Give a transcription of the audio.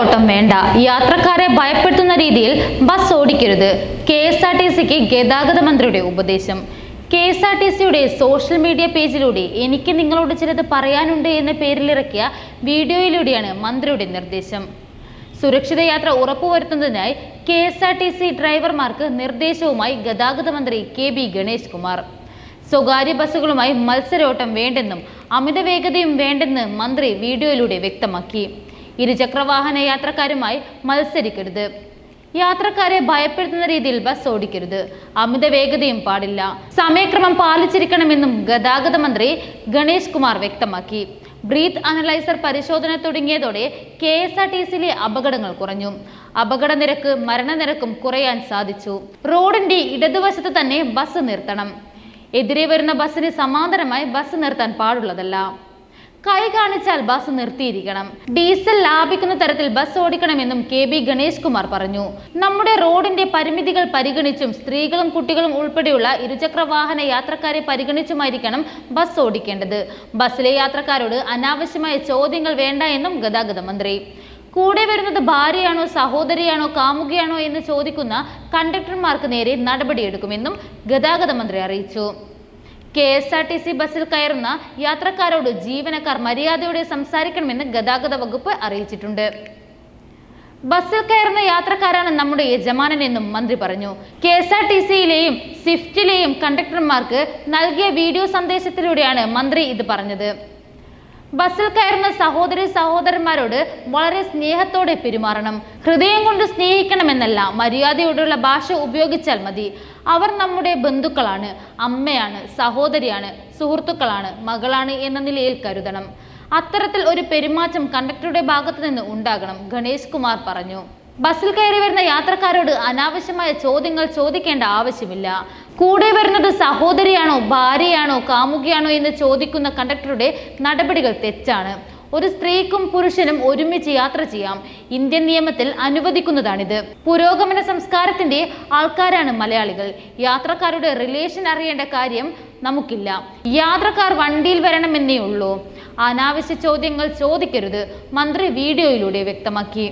മത്സരോട്ടം വേണ്ട, യാത്രക്കാരെ ഭയപ്പെടുത്തുന്ന രീതിയിൽ ബസ് ഓടിക്കരുത്. KSRTCക്ക് ഗതാഗത മന്ത്രിയുടെ ഉപദേശം. KSRTCയുടെ സോഷ്യൽ മീഡിയ പേജിലൂടെ എനിക്ക് നിങ്ങളോട് ചിലത് പറയാനുണ്ട് എന്ന പേരിലിറക്കിയ വീഡിയോയിലൂടെയാണ് മന്ത്രിയുടെ നിർദ്ദേശം. സുരക്ഷിത യാത്ര ഉറപ്പുവരുത്തുന്നതിനായി KSRTC ഡ്രൈവർമാർക്ക് നിർദ്ദേശവുമായി ഗതാഗത മന്ത്രി KB ഗണേഷ് കുമാർ. സ്വകാര്യ ബസ്സുകളുമായി മത്സരോട്ടം വേണ്ടെന്നും അമിത വേഗതയും വേണ്ടെന്ന് മന്ത്രി വീഡിയോയിലൂടെ വ്യക്തമാക്കി. ഇരുചക്രവാഹന യാത്രക്കാരുമായി മത്സരിക്കരുത്, യാത്രക്കാരെ ഭയപ്പെടുത്തുന്ന രീതിയിൽ ബസ് ഓടിക്കരുത്, അമിത വേഗതയും പാടില്ല, സമയക്രമം പാലിച്ചിരിക്കണമെന്നും ഗതാഗത മന്ത്രി ഗണേഷ് കുമാർ വ്യക്തമാക്കി. ബ്രീത്ത് അനലൈസർ പരിശോധന തുടങ്ങിയതോടെ KSRTCയിലെ അപകടങ്ങൾ കുറഞ്ഞു. അപകട നിരക്ക് മരണനിരക്കും കുറയാൻ സാധിച്ചു. റോഡിന്റെ ഇടതുവശത്ത് തന്നെ ബസ് നിർത്തണം. എതിരെ വരുന്ന ബസ്സിന് സമാന്തരമായി ബസ് നിർത്താൻ പാടുള്ളതല്ല. കൈ കാണിച്ചാൽ ബസ് നിർത്തിയിരിക്കണം. ഡീസൽ ലാഭിക്കുന്ന തരത്തിൽ ബസ് ഓടിക്കണമെന്നും KB ഗണേഷ് കുമാർ പറഞ്ഞു. നമ്മുടെ റോഡിന്റെ പരിമിതികൾ പരിഗണിച്ചും സ്ത്രീകളും കുട്ടികളും ഉൾപ്പെടെയുള്ള ഇരുചക്ര വാഹന യാത്രക്കാരെ പരിഗണിച്ചുമായിരിക്കണം ബസ് ഓടിക്കേണ്ടത്. ബസ്സിലെ യാത്രക്കാരോട് അനാവശ്യമായ ചോദ്യങ്ങൾ വേണ്ട എന്നും ഗതാഗത മന്ത്രി. കൂടെ വരുന്നത് ഭാര്യയാണോ, സഹോദരിയാണോ, കാമുകിയാണോ എന്ന് ചോദിക്കുന്ന കണ്ടക്ടർമാർക്ക് നേരെ നടപടിയെടുക്കുമെന്നും ഗതാഗത മന്ത്രി അറിയിച്ചു. KSRTC ബസ്സിൽ കയറുന്ന യാത്രക്കാരോട് ജീവനക്കാർ മര്യാദയോടെ സംസാരിക്കണമെന്ന് ഗതാഗത വകുപ്പ് അറിയിച്ചിട്ടുണ്ട്. ബസ്സിൽ കയറുന്ന യാത്രക്കാരാണ് നമ്മുടെ യജമാനൻ എന്നും മന്ത്രി പറഞ്ഞു. KSRTCയിലെയും സ്വിഫ്റ്റിലെയും കണ്ടക്ടർമാർക്ക് നൽകിയ വീഡിയോ സന്ദേശത്തിലൂടെയാണ് മന്ത്രി ഇത് പറഞ്ഞത്. ബസ്സിൽ കയറുന്ന സഹോദരി സഹോദരന്മാരോട് വളരെ സ്നേഹത്തോടെ പെരുമാറണം. ഹൃദയം കൊണ്ട് സ്നേഹിക്കണമെന്നല്ല, മര്യാദയോടുള്ള ഭാഷ ഉപയോഗിച്ചാൽ മതി. അവർ നമ്മുടെ ബന്ധുക്കളാണ്, അമ്മയാണ്, സഹോദരിയാണ്, സുഹൃത്തുക്കളാണ്, മകളാണ് എന്ന നിലയിൽ കരുതണം. അത്തരത്തിൽ ഒരു പെരുമാറ്റം കണ്ടക്ടറുടെ ഭാഗത്തു നിന്ന് ഉണ്ടാകണം, ഗണേഷ് കുമാർ പറഞ്ഞു. ബസ്സിൽ കയറി വരുന്ന യാത്രക്കാരോട് അനാവശ്യമായ ചോദ്യങ്ങൾ ചോദിക്കേണ്ട ആവശ്യമില്ല. കൂടെ വരുന്നത് സഹോദരിയാണോ, ഭാര്യയാണോ, കാമുകിയാണോ എന്ന് ചോദിക്കുന്ന കണ്ടക്ടറുടെ നടപടികൾ തെറ്റാണ്. ഒരു സ്ത്രീക്കും പുരുഷനും ഒരുമിച്ച് യാത്ര ചെയ്യാം. ഇന്ത്യൻ നിയമത്തിൽ അനുവദിക്കുന്നതാണിത്. പുരോഗമന സംസ്കാരത്തിന്റെ ആൾക്കാരാണ് മലയാളികൾ. യാത്രക്കാരുടെ റിലേഷൻ അറിയേണ്ട കാര്യം നമുക്കില്ല. യാത്രക്കാർ വണ്ടിയിൽ വരണമെന്നേ ഉള്ളൂ. അനാവശ്യ ചോദ്യങ്ങൾ ചോദിക്കരുത്, മന്ത്രി വീഡിയോയിലൂടെ വ്യക്തമാക്കി.